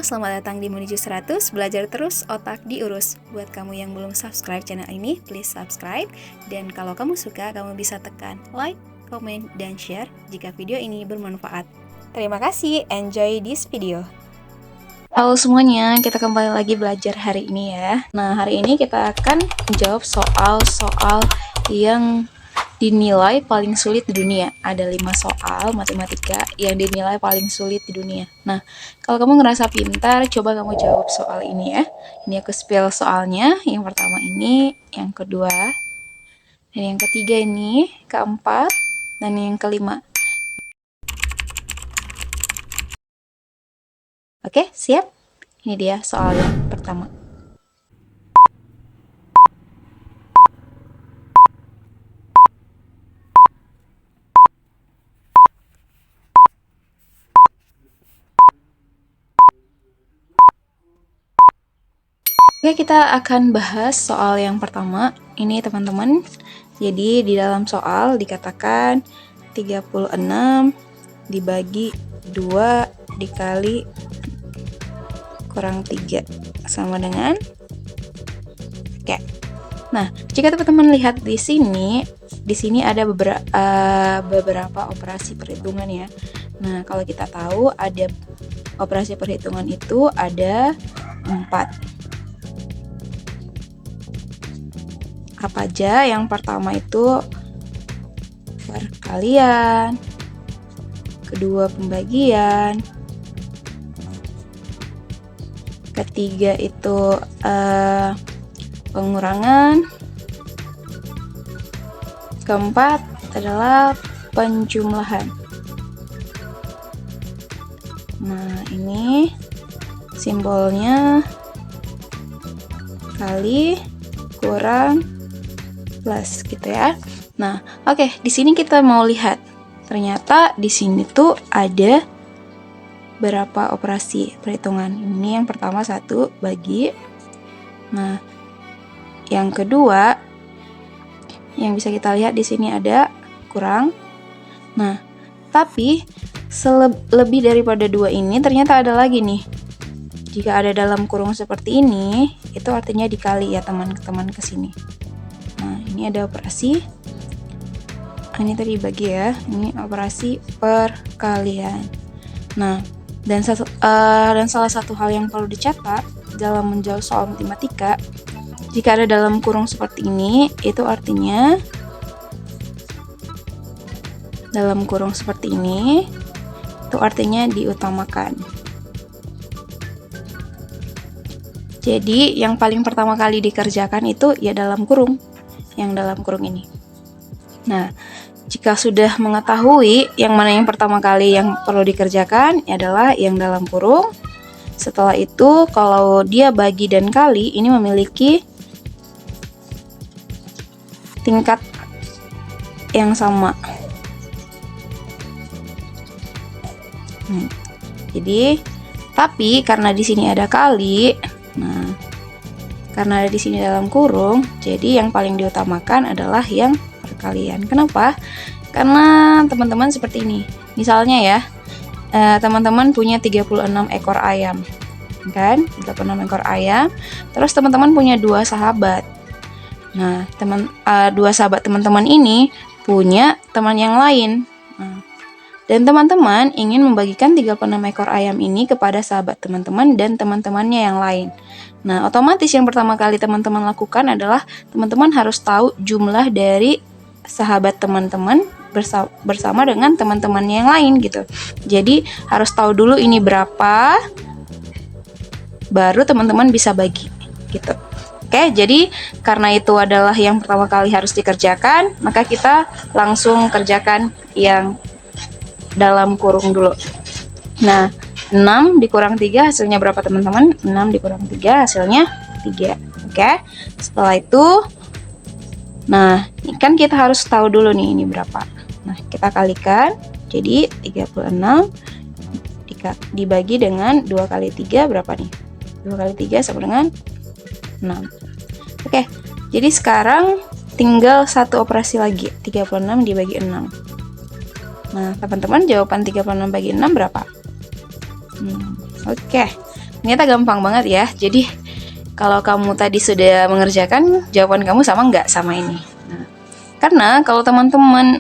selamat datang di Menuju 100, belajar terus, otak diurus. Buat kamu yang belum subscribe channel ini, please subscribe. Dan kalau kamu suka, kamu bisa tekan like, comment, dan share jika video ini bermanfaat. Terima kasih, enjoy this video. Halo semuanya, kita kembali lagi belajar hari ini ya. Nah, hari ini kita akan menjawab soal-soal yang dinilai paling sulit di dunia. Ada 5 soal matematika yang dinilai paling sulit di dunia. Nah, kalau kamu ngerasa pintar, coba kamu jawab soal ini ya. Ini aku spill soalnya. Yang pertama ini, yang kedua, dan yang ketiga ini, keempat, dan yang kelima. Oke, siap? Ini dia soal yang pertama. Oke, kita akan bahas soal yang pertama. Ini teman-teman. Jadi di dalam soal dikatakan 36 dibagi 2 dikali kurang 3 sama dengan oke. Nah, jika teman-teman lihat di sini ada beberapa operasi perhitungan ya. Nah, kalau kita tahu ada operasi perhitungan itu ada 4. Apa aja? Yang pertama itu perkalian, kedua pembagian, ketiga itu pengurangan, keempat adalah penjumlahan. Nah, ini simbolnya kali, kurang, plus gitu ya. Nah, oke, di sini kita mau lihat. Ternyata di sini tuh ada berapa operasi perhitungan. Ini yang pertama 1 bagi. Nah, yang kedua yang bisa kita lihat di sini ada kurang. Nah, tapi lebih daripada 2 ini ternyata ada lagi nih. Jika ada dalam kurung seperti ini, itu artinya dikali ya teman-teman ke sini. Nah, ini ada operasi. Ini tadi bagi ya. Ini operasi perkalian. Nah, dan salah satu hal yang perlu dicatat dalam menjawab soal matematika, jika ada dalam kurung seperti ini, itu artinya dalam kurung seperti ini, itu artinya diutamakan. Jadi, yang paling pertama kali dikerjakan itu ya dalam kurung. Yang dalam kurung ini. Nah, jika sudah mengetahui yang mana yang pertama kali yang perlu dikerjakan adalah yang dalam kurung. Setelah itu, kalau dia bagi dan kali, ini memiliki tingkat yang sama. Jadi, tapi karena di sini ada kali, nah, karena ada di sini dalam kurung, jadi yang paling diutamakan adalah yang perkalian. Kenapa? Karena teman-teman seperti ini. Misalnya ya, teman-teman punya 36 ekor ayam. Kan? 36 ekor ayam. Terus teman-teman punya 2 sahabat. Nah, 2 sahabat teman-teman ini punya teman yang lain. Nah, dan teman-teman ingin membagikan 36 ekor ayam ini kepada sahabat teman-teman dan teman-temannya yang lain. Nah, otomatis yang pertama kali teman-teman lakukan adalah teman-teman harus tahu jumlah dari sahabat teman-teman bersama dengan teman-temannya yang lain gitu. Jadi, harus tahu dulu ini berapa, baru teman-teman bisa bagi gitu. Oke, jadi karena itu adalah yang pertama kali harus dikerjakan, maka kita langsung kerjakan yang dalam kurung dulu. Nah, 6 dikurang 3 hasilnya berapa teman-teman? 6 dikurang 3 hasilnya 3. Oke. Setelah itu, nah, kan kita harus tahu dulu nih ini berapa. Nah, kita kalikan. Jadi 36 dibagi dengan 2 kali 3 berapa nih? 2 kali 3 sama dengan 6. Oke. Jadi sekarang tinggal satu operasi lagi. 36 dibagi 6. Nah, teman-teman jawaban 36 bagi 6 berapa? Oke. Ternyata gampang banget ya. Jadi kalau kamu tadi sudah mengerjakan, jawaban kamu sama nggak sama ini? Nah, karena kalau teman-teman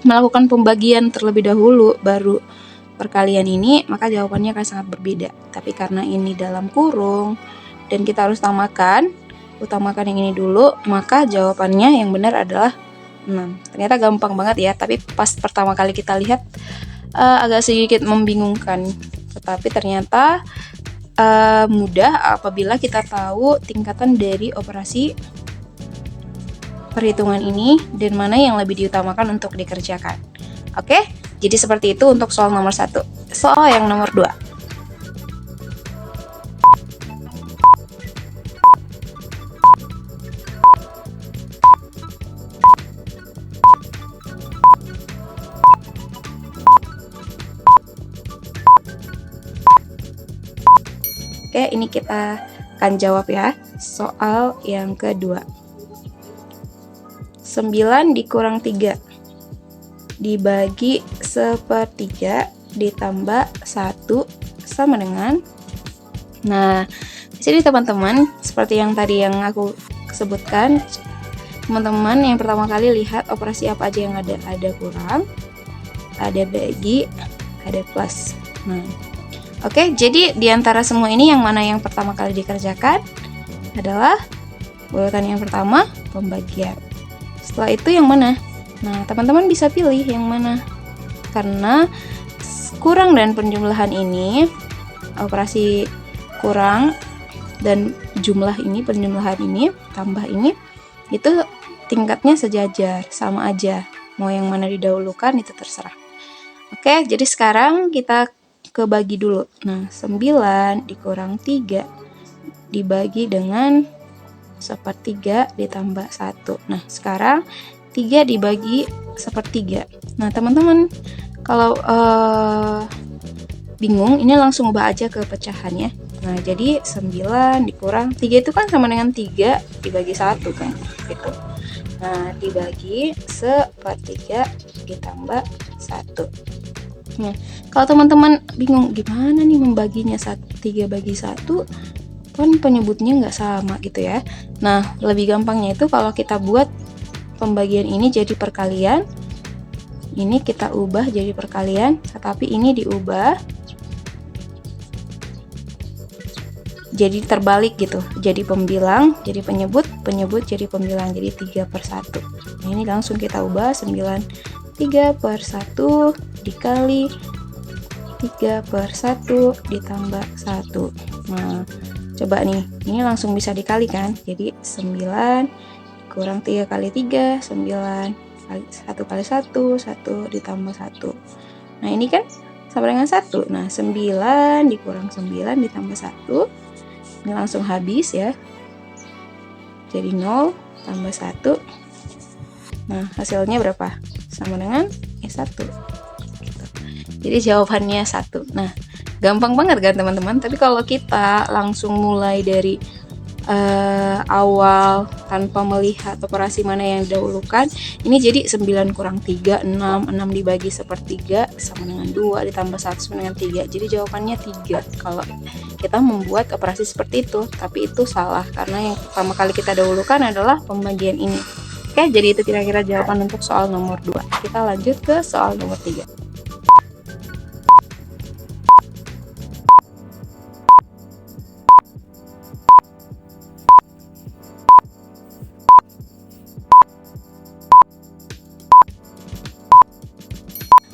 melakukan pembagian terlebih dahulu baru perkalian ini, maka jawabannya akan sangat berbeda. Tapi karena ini dalam kurung dan kita harus utamakan yang ini dulu, maka jawabannya yang benar adalah 6. Ternyata gampang banget ya, tapi pas pertama kali kita lihat agak sedikit membingungkan. Tetapi ternyata mudah apabila kita tahu tingkatan dari operasi perhitungan ini dan mana yang lebih diutamakan untuk dikerjakan. Oke, jadi seperti itu untuk soal nomor 1. Soal yang nomor 2. Oke, ini kita akan jawab ya. Soal yang kedua. 9 dikurang 3 dibagi 1/3 ditambah 1 sama dengan. Nah, di sini teman-teman, seperti yang tadi yang aku sebutkan, teman-teman yang pertama kali lihat operasi apa aja yang ada. Ada kurang, ada bagi, ada plus. Nah, oke, jadi di antara semua ini yang mana yang pertama kali dikerjakan adalah urutan yang pertama, pembagian. Setelah itu yang mana? Nah, teman-teman bisa pilih yang mana. Karena kurang dan penjumlahan ini, operasi kurang dan jumlah ini, penjumlahan ini, tambah ini, itu tingkatnya sejajar, sama aja. Mau yang mana didahulukan itu terserah. Oke, jadi sekarang kita kebagi dulu. Nah, 9 dikurang 3 dibagi dengan 1/3 ditambah 1. Nah, sekarang 3 dibagi 1/3. Nah, teman-teman kalau bingung, ini langsung ubah aja ke pecahan ya. Nah, jadi 9 dikurang 3 itu kan sama dengan 3 dibagi 1 kan, gitu. Nah, dibagi 1/3 ditambah 1. Nah, kalau teman-teman bingung gimana nih membaginya 3 bagi 1, kan penyebutnya nggak sama gitu ya. Nah, lebih gampangnya itu kalau kita buat pembagian ini jadi perkalian, ini kita ubah jadi perkalian, tetapi ini diubah jadi terbalik gitu, jadi pembilang jadi penyebut, penyebut jadi pembilang, jadi 3/1. Nah, ini langsung kita ubah 9 3/1 dikali 3/1 ditambah 1. Nah, coba nih, ini langsung bisa dikali kan? Jadi 9 kurang 3 kali 3, 9 1 kali 1, 1 ditambah 1. Nah, ini kan sama dengan 1. Nah, 9 dikurang 9 ditambah 1. Ini langsung habis ya. Jadi 0 tambah 1. Nah, hasilnya berapa? Sama dengan 1. Gitu. Jadi jawabannya 1. Nah, gampang banget kan teman-teman. Tapi kalau kita langsung mulai dari awal tanpa melihat operasi mana yang didahulukan, ini jadi 9 kurang 3 6, 6 dibagi 1/3 sama dengan 2 ditambah 1 sama dengan 3. Jadi jawabannya 3 kalau kita membuat operasi seperti itu. Tapi itu salah karena yang pertama kali kita dahulukan adalah pembagian ini. Oke, jadi itu kira-kira jawaban untuk soal nomor 2. Kita lanjut ke soal nomor 3.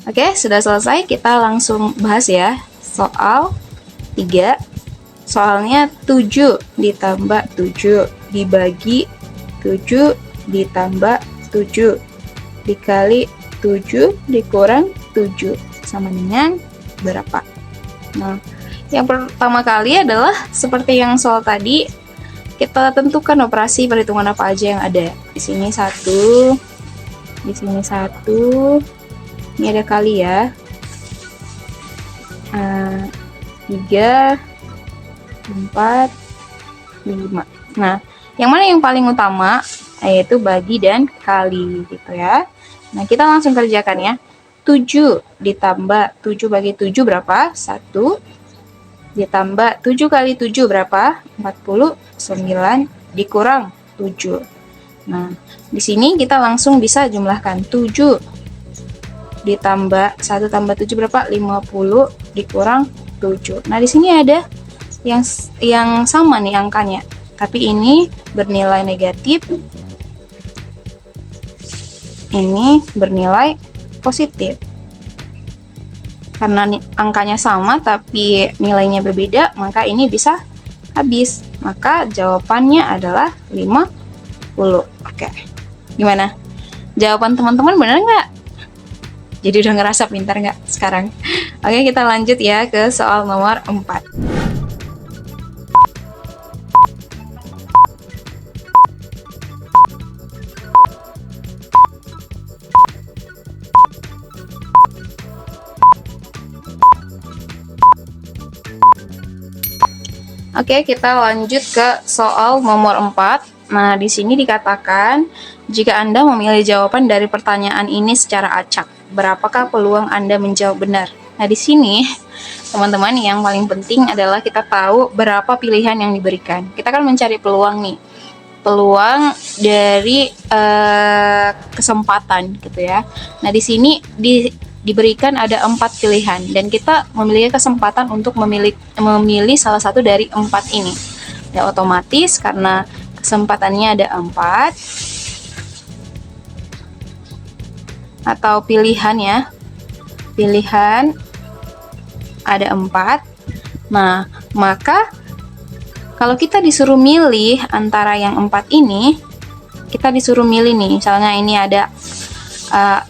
Oke, sudah selesai. Kita langsung bahas ya. Soal 3. Soalnya 7 ditambah 7 dibagi 7 ditambah 7 dikali 7 dikurang 7 sama dengan berapa? Nah, yang pertama kali adalah seperti yang soal tadi, kita tentukan operasi perhitungan apa aja yang ada. Di sini 1, di sini 1, ini ada kali ya, 3, 4, 5. Nah, yang mana yang paling utama? Yaitu bagi dan kali gitu ya. Nah, kita langsung kerjakan ya. 7 ditambah 7 bagi 7 berapa? 1. ditambah 7 kali 7 berapa? 49 dikurang 7. Nah, di sini kita langsung bisa jumlahkan 7 ditambah 1 tambah 7 berapa? 50 dikurang 7. Nah, di sini ada yang sama nih angkanya, tapi ini bernilai negatif, ini bernilai positif. Karena angkanya sama tapi nilainya berbeda, maka ini bisa habis. Maka jawabannya adalah 50. Oke. Gimana? Jawaban teman-teman benar nggak? Jadi udah ngerasa pintar nggak sekarang? Oke, kita lanjut ya ke soal nomor 4. Oke, kita lanjut ke soal nomor 4. Nah, di sini dikatakan, jika Anda memilih jawaban dari pertanyaan ini secara acak, berapakah peluang Anda menjawab benar? Nah, di sini, teman-teman, yang paling penting adalah kita tahu berapa pilihan yang diberikan. Kita kan mencari peluang nih. Peluang dari kesempatan gitu ya. Nah, di sini diberikan ada 4 pilihan dan kita memiliki kesempatan untuk memilih salah satu dari 4 ini. Ya, otomatis karena kesempatannya ada 4 atau pilihan ya. Pilihan ada 4. Nah, maka kalau kita disuruh milih antara yang 4 ini, kita disuruh milih nih. Misalnya ini ada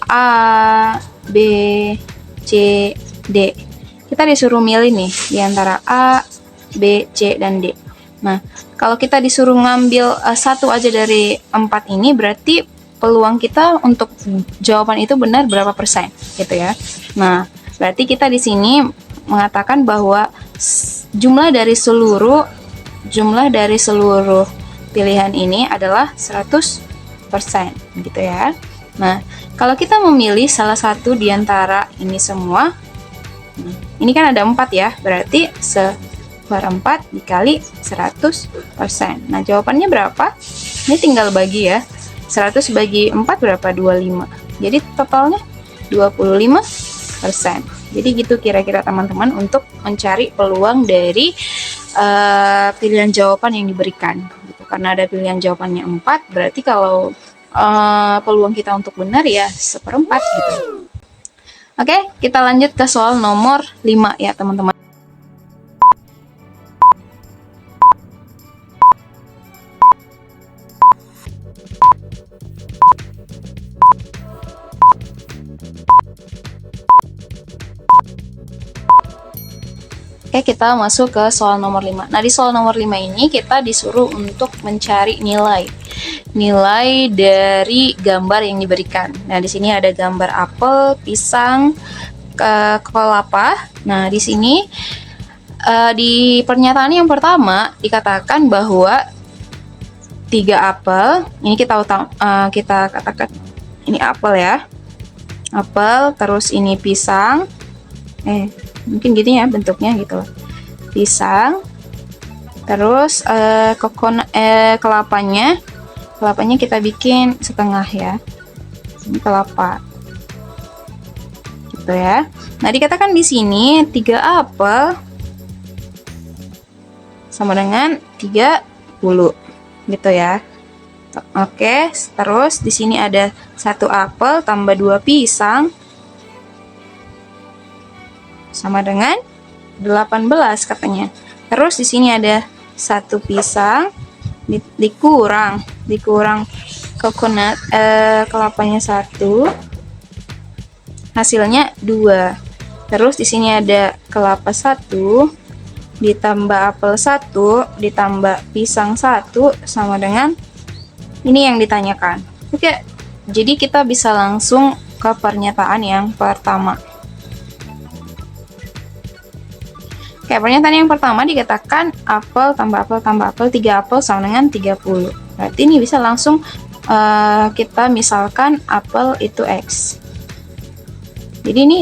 A, B, C, D. Kita disuruh milih nih di antara A, B, C, dan D. Nah, kalau kita disuruh ngambil satu aja dari 4 ini, berarti peluang kita untuk jawaban itu benar berapa persen, gitu ya. Nah, berarti kita di sini mengatakan bahwa jumlah dari seluruh pilihan ini adalah 100%, gitu ya. Nah, kalau kita memilih salah satu di antara ini semua, ini kan ada 4 ya, berarti 1/4 dikali 100%. Nah, jawabannya berapa? Ini tinggal bagi ya. 100 bagi 4 berapa? 25. Jadi totalnya 25%. Jadi gitu kira-kira teman-teman untuk mencari peluang dari pilihan jawaban yang diberikan. Gitu. Karena ada pilihan jawabannya 4, berarti kalau peluang kita untuk benar ya 1/4 gitu. Oke, kita lanjut ke soal nomor 5 ya teman-teman. Oke, kita masuk ke soal nomor 5. Nah, di soal nomor 5 ini kita disuruh untuk mencari nilai dari gambar yang diberikan. Nah, di sini ada gambar apel, pisang, kelapa. Nah, di sini di pernyataan yang pertama dikatakan bahwa 3 apel. Ini kita katakan ini apel ya. Apel, terus ini pisang. Mungkin gitu ya bentuknya gitu loh. Pisang, terus kelapanya kita bikin setengah ya. Ini kelapa gitu ya. Nah, dikatakan di sini 3 apel sama dengan 30 gitu ya. Oke, terus di sini ada 1 apel tambah 2 pisang sama dengan 18 katanya. Terus di sini ada 1 pisang dikurang coconut kelapanya 1, hasilnya 2. Terus di sini ada kelapa 1 ditambah apel 1 ditambah pisang 1 sama dengan ini yang ditanyakan. Oke, jadi kita bisa langsung ke pernyataan yang pertama. Oke, pernyataan yang pertama dikatakan apel tambah apel tambah apel, 3 apel sama dengan 30. Berarti ini bisa langsung kita misalkan apel itu X. Jadi ini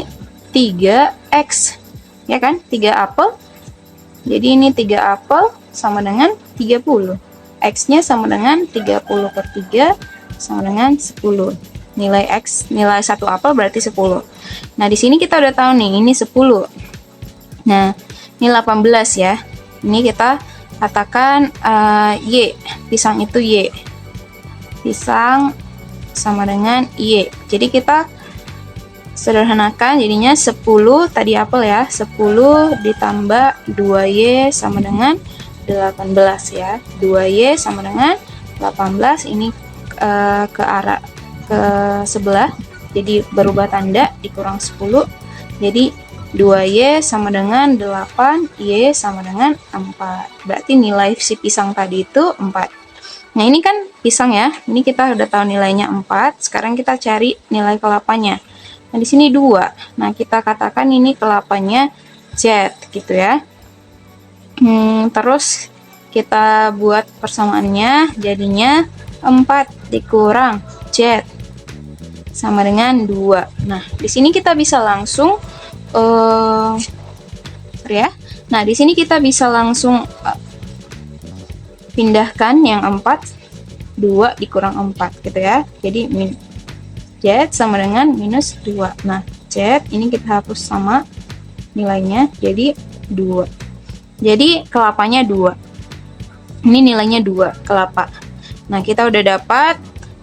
3X, ya kan? 3 apel Jadi ini 3 apel sama dengan 30. X-nya sama dengan 30 per 3 sama dengan 10. Nilai X, nilai 1 apel berarti 10. Nah, di sini kita udah tahu nih, ini 10. Nah, ini 18 ya. Ini kita katakan Y. Pisang itu Y. Pisang sama dengan Y. Jadi kita sederhanakan, jadinya 10 tadi apel ya. 10 ditambah 2Y sama dengan 18 ya. 2Y sama dengan 18, ini ke arah ke sebelah, jadi berubah tanda, dikurang 10. Jadi 2Y sama dengan 8, Y sama dengan 4. Berarti nilai si pisang tadi itu 4. Nah, ini kan pisang ya. Ini kita udah tahu nilainya 4. Sekarang kita cari nilai kelapanya. Nah, di sini 2. Nah, kita katakan ini kelapanya Z gitu ya. Terus kita buat persamaannya, jadinya 4 dikurang Z sama dengan 2. Nah, di sini kita bisa langsung ya. Nah, di sini kita bisa langsung pindahkan yang 4, 2 dikurang 4 gitu ya. Jadi Z sama dengan minus 2. Nah, Z ini kita hapus sama nilainya, jadi 2. Jadi kelapanya 2. Ini nilainya 2 kelapa. Nah, kita udah dapat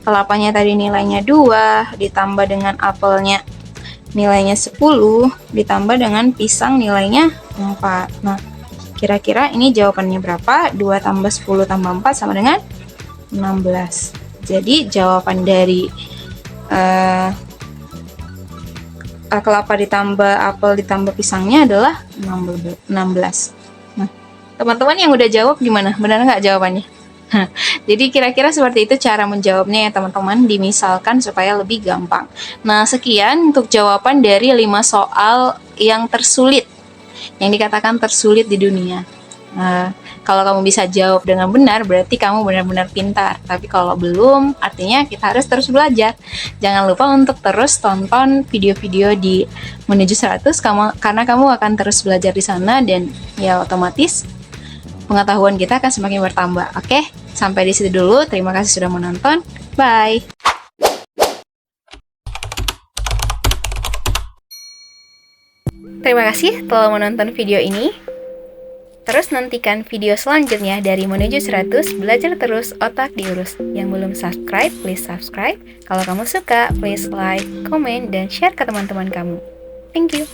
kelapanya tadi nilainya 2, ditambah dengan apelnya nilainya 10, ditambah dengan pisang nilainya 4. Nah, kira-kira ini jawabannya berapa? 2 tambah 10 tambah 4 sama dengan 16. Jadi jawaban dari kelapa ditambah apel ditambah pisangnya adalah 16. Nah, teman-teman yang udah jawab gimana? Benar nggak jawabannya? Jadi kira-kira seperti itu cara menjawabnya ya teman-teman, dimisalkan supaya lebih gampang. Nah, sekian untuk jawaban dari 5 soal yang tersulit, yang dikatakan tersulit di dunia. Kalau kamu bisa jawab dengan benar, berarti kamu benar-benar pintar. Tapi kalau belum, artinya kita harus terus belajar. Jangan lupa untuk terus tonton video-video di Menuju 100, karena kamu akan terus belajar di sana, dan ya otomatis pengetahuan kita akan semakin bertambah. Oke, sampai di situ dulu. Terima kasih sudah menonton. Bye. Terima kasih telah menonton video ini. Terus nantikan video selanjutnya dari Menuju 100, belajar terus, otak diurus. Yang belum subscribe, please subscribe. Kalau kamu suka, please like, comment, dan share ke teman-teman kamu. Thank you.